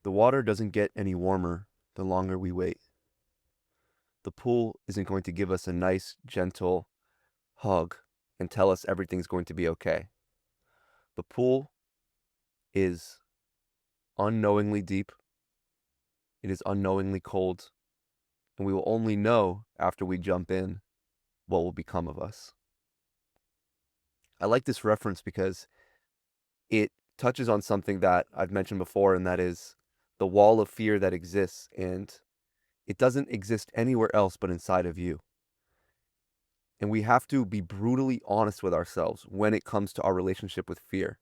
The water doesn't get any warmer the longer we wait. The pool isn't going to give us a nice, gentle hug and tell us everything's going to be okay. The pool is unknowingly deep, it is unknowingly cold, and we will only know after we jump in what will become of us. I like this reference because it touches on something that I've mentioned before, and that is the wall of fear that exists, and it doesn't exist anywhere else but inside of you. And we have to be brutally honest with ourselves when it comes to our relationship with fear.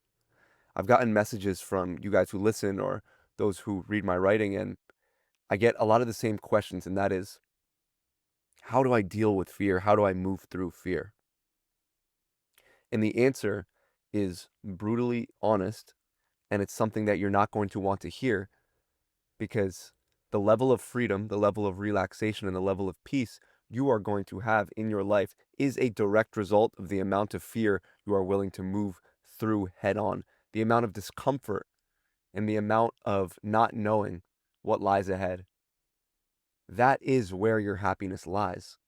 I've gotten messages from you guys who listen or those who read my writing, and I get a lot of the same questions, and that is, how do I deal with fear? How do I move through fear? And the answer is brutally honest, and it's something that you're not going to want to hear because the level of freedom, the level of relaxation, and the level of peace you are going to have in your life is a direct result of the amount of fear you are willing to move through head on, the amount of discomfort, and the amount of not knowing what lies ahead. That is where your happiness lies.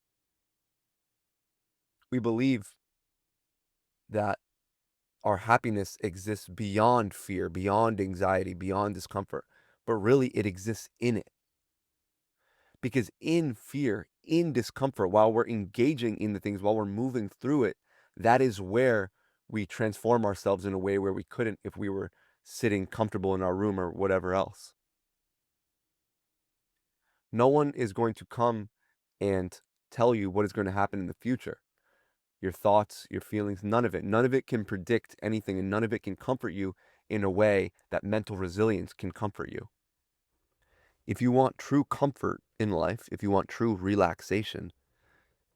We believe that our happiness exists beyond fear, beyond anxiety, beyond discomfort, but really it exists in it. Because in fear, in discomfort, while we're engaging in the things, while we're moving through it, that is where we transform ourselves in a way where we couldn't if we were sitting comfortable in our room or whatever else. No one is going to come and tell you what is going to happen in the future. Your thoughts, your feelings, none of it. None of it can predict anything, and none of it can comfort you in a way that mental resilience can comfort you. If you want true comfort in life, if you want true relaxation,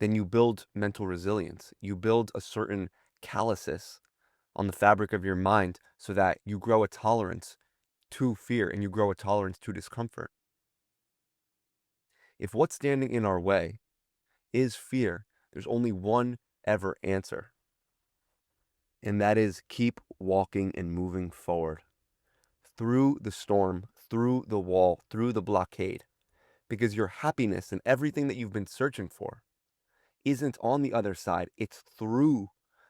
then you build mental resilience. You build a certain calluses on the fabric of your mind so that you grow a tolerance to fear and you grow a tolerance to discomfort. If what's standing in our way is fear, there's only one ever answer, and that is keep walking and moving forward through the storm, through the wall, through the blockade, because your happiness and everything that you've been searching for isn't on the other side. It's through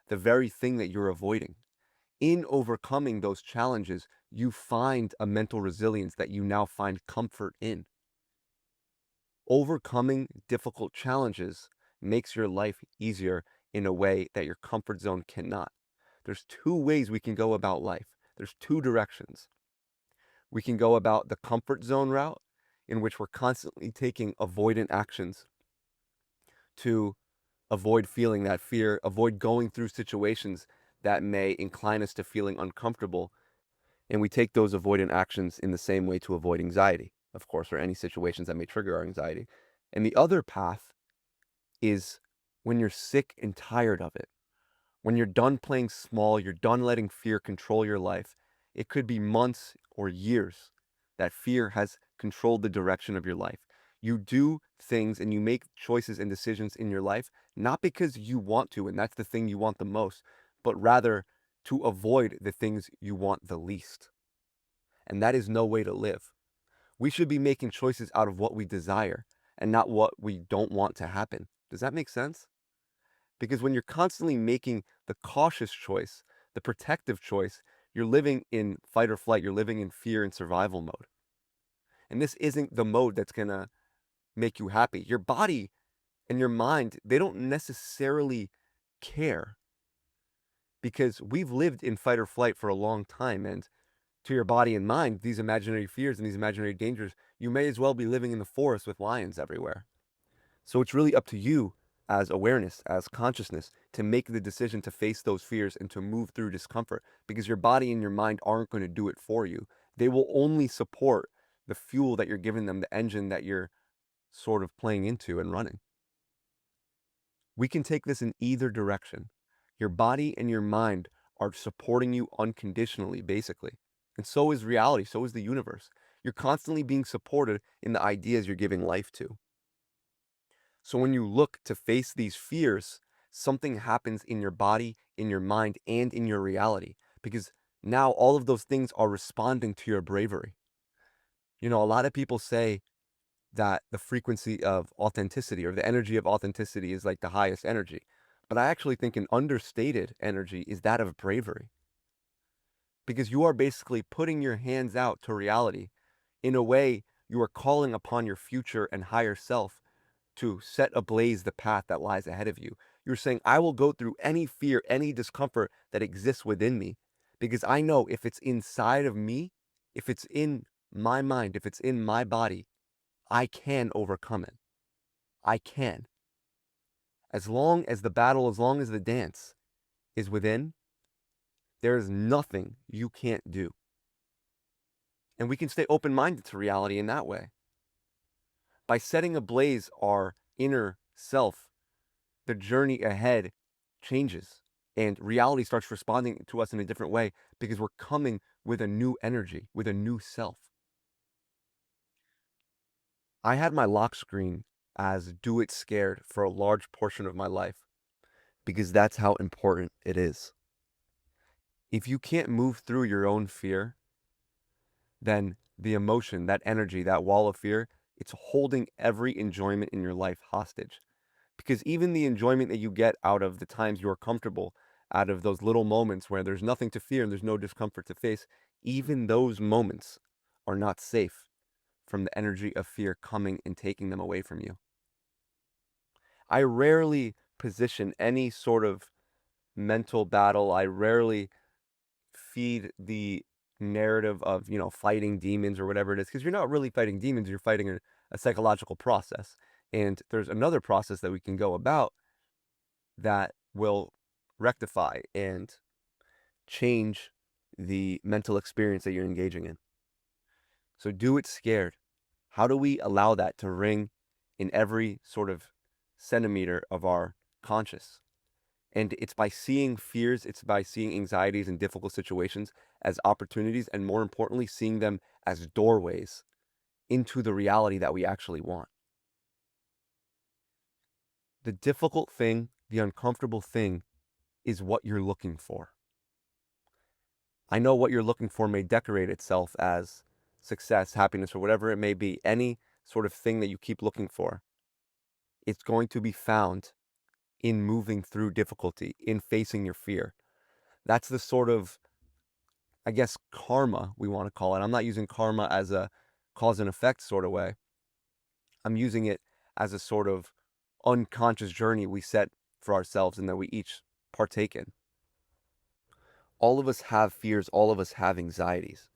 the very thing that you're avoiding. In overcoming those challenges, you find a mental resilience that you now find comfort in. Overcoming difficult challenges makes your life easier in a way that your comfort zone cannot. There's two ways we can go about life. There's two directions. We can go about the comfort zone route, in which we're constantly taking avoidant actions to avoid feeling that fear, avoid going through situations that may incline us to feeling uncomfortable. And we take those avoidant actions in the same way to avoid anxiety, of course, or any situations that may trigger our anxiety. And the other path is when you're sick and tired of it. When you're done playing small, you're done letting fear control your life. It could be months or years that fear has controlled the direction of your life. You do things and you make choices and decisions in your life, not because you want to, and that's the thing you want the most, but rather to avoid the things you want the least. And that is no way to live. We should be making choices out of what we desire and not what we don't want to happen. Does that make sense? Because when you're constantly making the cautious choice, the protective choice, you're living in fight or flight, you're living in fear and survival mode. And this isn't the mode that's going to make you happy. Your body and your mind, they don't necessarily care because we've lived in fight or flight for a long time. And to your body and mind, these imaginary fears and these imaginary dangers, you may as well be living in the forest with lions everywhere. So it's really up to you as awareness, as consciousness, to make the decision to face those fears and to move through discomfort because your body and your mind aren't going to do it for you. They will only support the fuel that you're giving them, the engine that you're sort of playing into and running. We can take this in either direction. Your body and your mind are supporting you unconditionally, basically. And so is reality, so is the universe. You're constantly being supported in the ideas you're giving life to. So when you look to face these fears, something happens in your body, in your mind, and in your reality. Because now all of those things are responding to your bravery. A lot of people say that the frequency of authenticity or the energy of authenticity is like the highest energy. But I actually think an understated energy is that of bravery, because you are basically putting your hands out to reality. In a way, you are calling upon your future and higher self to set ablaze the path that lies ahead of you. You're saying, I will go through any fear, any discomfort that exists within me, because I know if it's inside of me, if it's in my mind, if it's in my body, I can overcome it. I can. As long as the battle, as long as the dance is within, there is nothing you can't do. And we can stay open minded to reality in that way. By setting ablaze our inner self, the journey ahead changes and reality starts responding to us in a different way because we're coming with a new energy, with a new self. I had my lock screen as do it scared for a large portion of my life because that's how important it is. If you can't move through your own fear, then the emotion, that energy, that wall of fear, it's holding every enjoyment in your life hostage. Because even the enjoyment that you get out of the times you are comfortable, out of those little moments where there's nothing to fear and there's no discomfort to face, even those moments are not safe from the energy of fear coming and taking them away from you. I rarely position any sort of mental battle. I rarely feed the narrative of, fighting demons or whatever it is, because you're not really fighting demons, you're fighting a psychological process. And there's another process that we can go about that will rectify and change the mental experience that you're engaging in. So do it scared. How do we allow that to ring in every sort of centimeter of our conscious? And it's by seeing fears, it's by seeing anxieties and difficult situations as opportunities, and more importantly, seeing them as doorways into the reality that we actually want. The difficult thing, the uncomfortable thing, is what you're looking for. I know what you're looking for may decorate itself as success, happiness, or whatever it may be. Any sort of thing that you keep looking for, it's going to be found in moving through difficulty, in facing your fear. That's the sort of, I guess, karma we want to call it. I'm not using karma as a cause and effect sort of way. I'm using it as a sort of unconscious journey we set for ourselves and that we each partake in. All of us have fears, all of us have anxieties.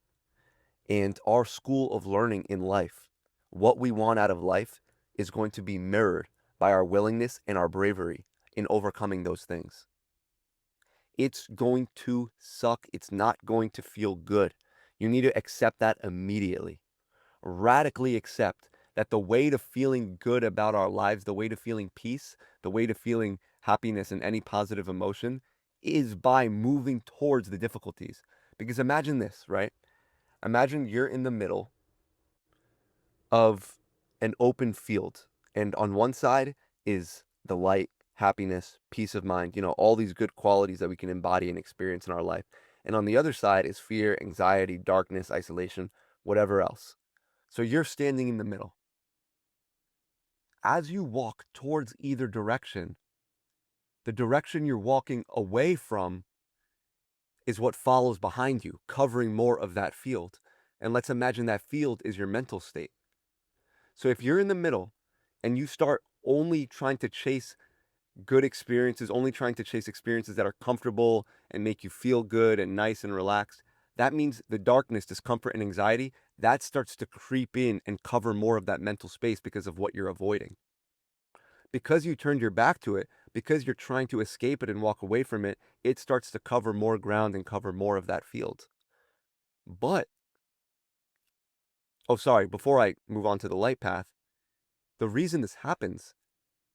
And our school of learning in life, what we want out of life, is going to be mirrored by our willingness and our bravery in overcoming those things. It's going to suck. It's not going to feel good. You need to accept that immediately. Radically accept that the way to feeling good about our lives, the way to feeling peace, the way to feeling happiness and any positive emotion is by moving towards the difficulties. Because imagine this, right? Imagine you're in the middle of an open field, and on one side is the light, happiness, peace of mind, all these good qualities that we can embody and experience in our life. And on the other side is fear, anxiety, darkness, isolation, whatever else. So you're standing in the middle. As you walk towards either direction, the direction you're walking away from is what follows behind you, covering more of that field. And let's imagine that field is your mental state. So if you're in the middle and you start only trying to chase good experiences, only trying to chase experiences that are comfortable and make you feel good and nice and relaxed, that means the darkness, discomfort, and anxiety, that starts to creep in and cover more of that mental space because of what you're avoiding. Because you turned your back to it, because you're trying to escape it and walk away from it, it starts to cover more ground and cover more of that field. But, oh, sorry, before I move on to the light path, the reason this happens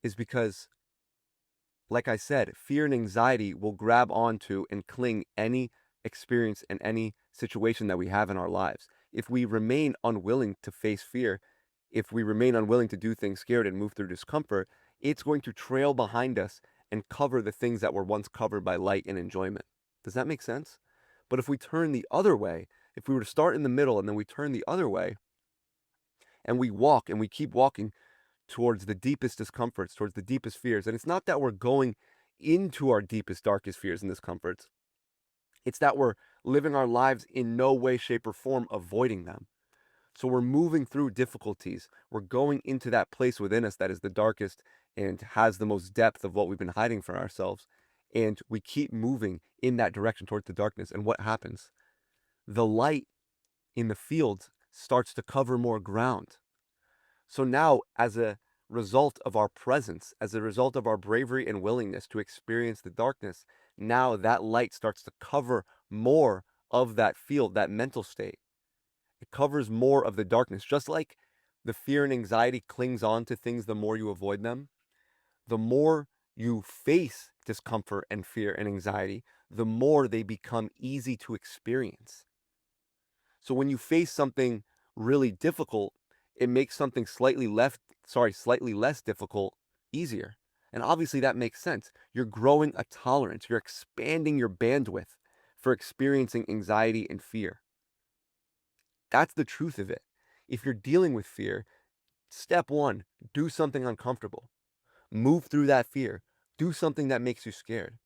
is because, like I said, fear and anxiety will grab onto and cling any experience and any situation that we have in our lives. If we remain unwilling to face fear, if we remain unwilling to do things scared and move through discomfort, it's going to trail behind us and cover the things that were once covered by light and enjoyment. Does that make sense? But if we turn the other way, if we were to start in the middle and then we turn the other way, And we walk and we keep walking towards the deepest discomforts, towards the deepest fears. And it's not that we're going into our deepest, darkest fears and discomforts. It's that we're living our lives in no way, shape, or form avoiding them. So we're moving through difficulties. We're going into that place within us that is the darkest and has the most depth of what we've been hiding from ourselves. And we keep moving in that direction towards the darkness. And what happens? The light in the field starts to cover more ground. So now, as a result of our presence, as a result of our bravery and willingness to experience the darkness, now that light starts to cover more of that field, that mental state. It covers more of the darkness. Just like the fear and anxiety clings on to things the more you avoid them, the more you face discomfort and fear and anxiety, the more they become easy to experience. So when you face something really difficult, it makes something slightly less difficult easier. And obviously that makes sense. You're growing a tolerance. You're expanding your bandwidth for experiencing anxiety and fear. That's the truth of it. If you're dealing with fear, step one, do something uncomfortable. Move through that fear. Do something that makes you scared.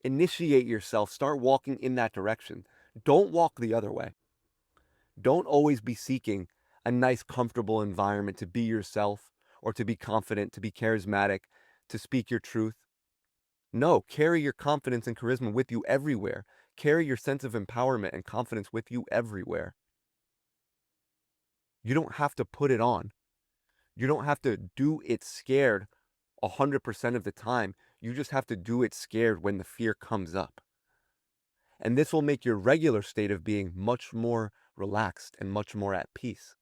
Initiate yourself. Start walking in that direction. Don't walk the other way. Don't always be seeking a nice, comfortable environment to be yourself or to be confident, to be charismatic, to speak your truth. No, carry your confidence and charisma with you everywhere. Carry your sense of empowerment and confidence with you everywhere. You don't have to put it on. You don't have to do it scared 100% of the time. You just have to do it scared when the fear comes up. And this will make your regular state of being much more relaxed and much more at peace.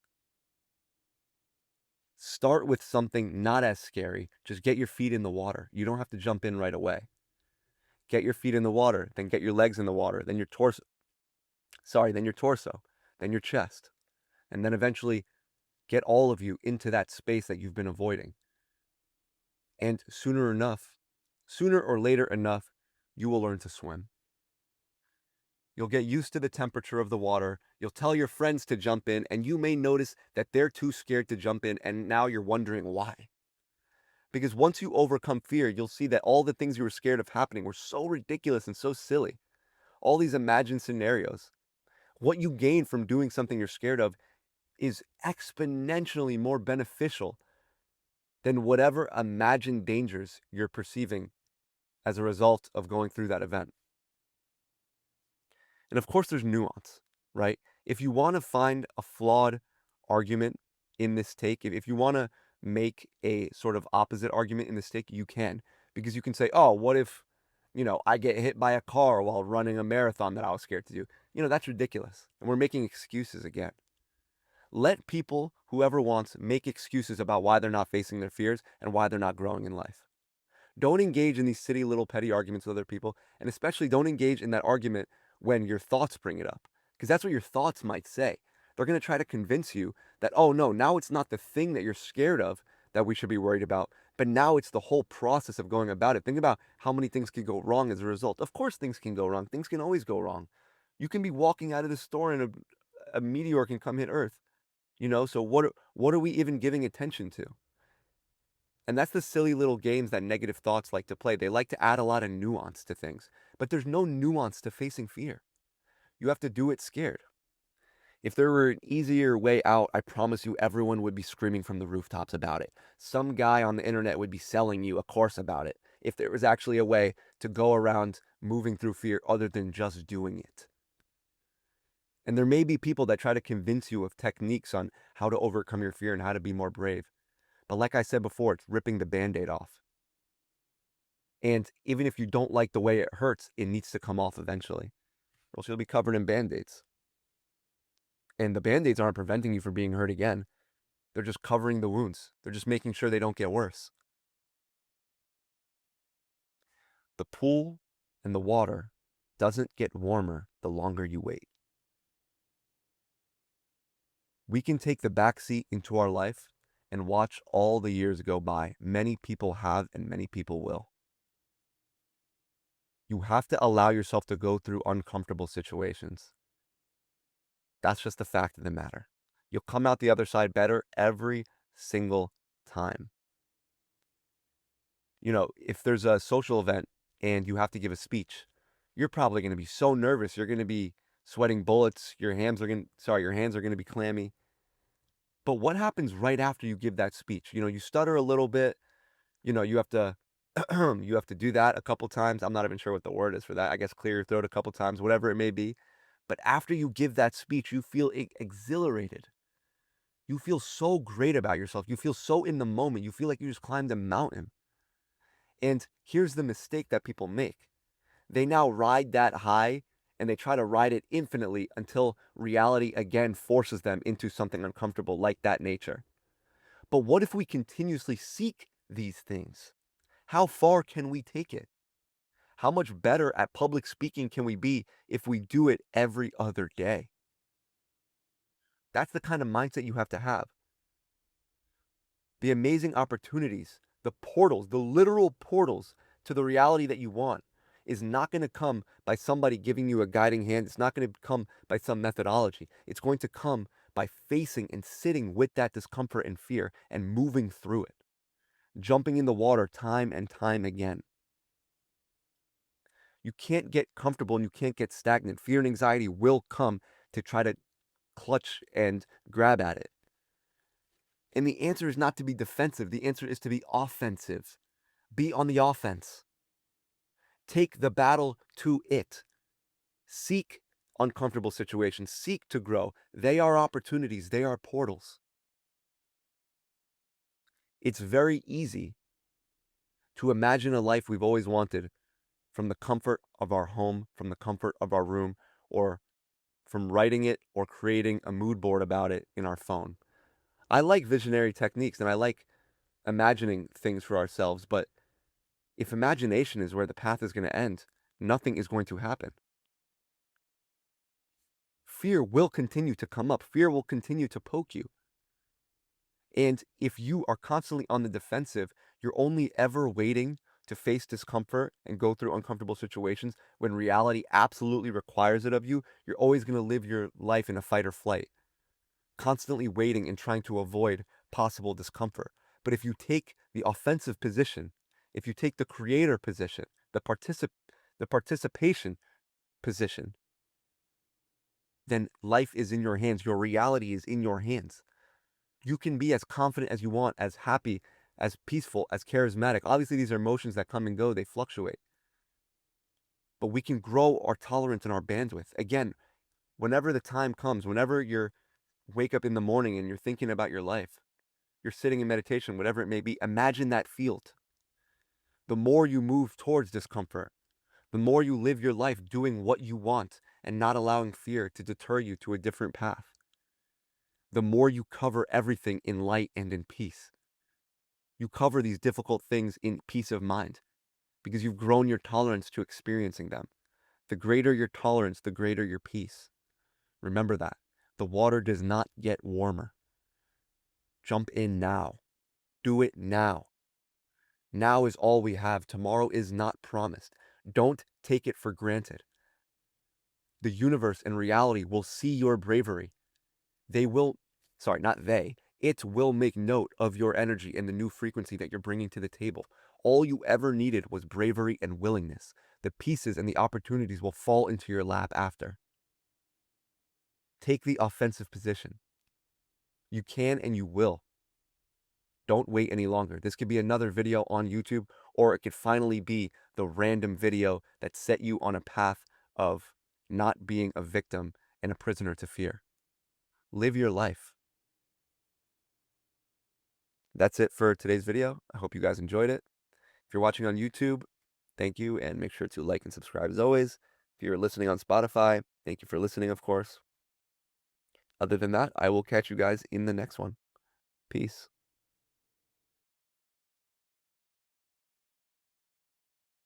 Start with something not as scary. Just get your feet in the water. You don't have to jump in right away. Get your feet in the water, then get your legs in the water, then your torso, then your chest, and then eventually get all of you into that space that you've been avoiding. And sooner or later enough, you will learn to swim. You'll get used to the temperature of the water. You'll tell your friends to jump in, and you may notice that they're too scared to jump in, and now you're wondering why. Because once you overcome fear, you'll see that all the things you were scared of happening were so ridiculous and so silly. All these imagined scenarios. What you gain from doing something you're scared of is exponentially more beneficial than whatever imagined dangers you're perceiving as a result of going through that event. And of course, there's nuance, right? If you want to find a flawed argument in this take, if you want to make a sort of opposite argument in this take, you can. Because you can say, oh, what if, I get hit by a car while running a marathon that I was scared to do? That's ridiculous. And we're making excuses again. Let people, whoever wants, make excuses about why they're not facing their fears and why they're not growing in life. Don't engage in these silly little petty arguments with other people, and especially don't engage in that argument when your thoughts bring it up, because that's what your thoughts might say. They're going to try to convince you that, oh no, now it's not the thing that you're scared of that we should be worried about, but now it's the whole process of going about it. Think about how many things can go wrong as a result. Of course, things can go wrong. Things can always go wrong. You can be walking out of the store and a meteor can come hit Earth. So what are we even giving attention to? And that's the silly little games that negative thoughts like to play. They like to add a lot of nuance to things, but there's no nuance to facing fear. You have to do it scared. If there were an easier way out, I promise you everyone would be screaming from the rooftops about it. Some guy on the internet would be selling you a course about it if there was actually a way to go around moving through fear other than just doing it. And there may be people that try to convince you of techniques on how to overcome your fear and how to be more brave. But like I said before, it's ripping the band-aid off. And even if you don't like the way it hurts, it needs to come off eventually, or else you'll be covered in band-aids. And the band-aids aren't preventing you from being hurt again. They're just covering the wounds. They're just making sure they don't get worse. The pool and the water doesn't get warmer the longer you wait. We can take the back seat into our life and watch all the years go by. Many people have and many people will. You have to allow yourself to go through uncomfortable situations. That's just the fact of the matter. You'll come out the other side better every single time. If there's a social event and you have to give a speech, you're probably going to be so nervous. You're going to be sweating bullets. Your hands are going to be clammy. But what happens right after you give that speech? You stutter a little bit. You have to you have to do that a couple times. I'm not even sure what the word is for that. I guess clear your throat a couple times, whatever it may be. But after you give that speech, you feel exhilarated. You feel so great about yourself. You feel so in the moment. You feel like you just climbed a mountain. And here's the mistake that people make. They now ride that high and they try to ride it infinitely until reality again forces them into something uncomfortable like that nature. But what if we continuously seek these things? How far can we take it? How much better at public speaking can we be if we do it every other day? That's the kind of mindset you have to have. The amazing opportunities, the portals, the literal portals to the reality that you want is not going to come by somebody giving you a guiding hand. It's not going to come by some methodology. It's going to come by facing and sitting with that discomfort and fear and moving through it, jumping in the water time and time again. You can't get comfortable and you can't get stagnant. Fear and anxiety will come to try to clutch and grab at it. And the answer is not to be defensive. The answer is to be offensive. Be on the offense. Take the battle to it. Seek uncomfortable situations. Seek to grow. They are opportunities. They are portals. It's very easy to imagine a life we've always wanted from the comfort of our home, from the comfort of our room, or from writing it or creating a mood board about it in our phone. I like visionary techniques and I like imagining things for ourselves, but if imagination is where the path is going to end, nothing is going to happen. Fear will continue to come up. Fear will continue to poke you. And if you are constantly on the defensive, you're only ever waiting to face discomfort and go through uncomfortable situations when reality absolutely requires it of you. You're always going to live your life in a fight or flight, constantly waiting and trying to avoid possible discomfort. But if you take the offensive position, if you take the creator position, the participation position, then life is in your hands. Your reality is in your hands. You can be as confident as you want, as happy, as peaceful, as charismatic. Obviously, these are emotions that come and go, they fluctuate. But we can grow our tolerance and our bandwidth. Again, whenever the time comes, whenever you wake up in the morning and you're thinking about your life, you're sitting in meditation, whatever it may be, imagine that field. The more you move towards discomfort, the more you live your life doing what you want and not allowing fear to deter you to a different path, the more you cover everything in light and in peace. You cover these difficult things in peace of mind because you've grown your tolerance to experiencing them. The greater your tolerance, the greater your peace. Remember that. The water does not get warmer. Jump in now. Do it now. Now is all we have. Tomorrow is not promised. Don't take it for granted. The universe and reality will see your bravery. They will, sorry, not they, it will make note of your energy and the new frequency that you're bringing to the table. All you ever needed was bravery and willingness. The pieces and the opportunities will fall into your lap after. Take the offensive position. You can and you will. Don't wait any longer. This could be another video on YouTube, or it could finally be the random video that set you on a path of not being a victim and a prisoner to fear. Live your life. That's it for today's video. I hope you guys enjoyed it. If you're watching on YouTube, thank you, and make sure to like and subscribe as always. If you're listening on Spotify, thank you for listening, of course. Other than that, I will catch you guys in the next one. Peace.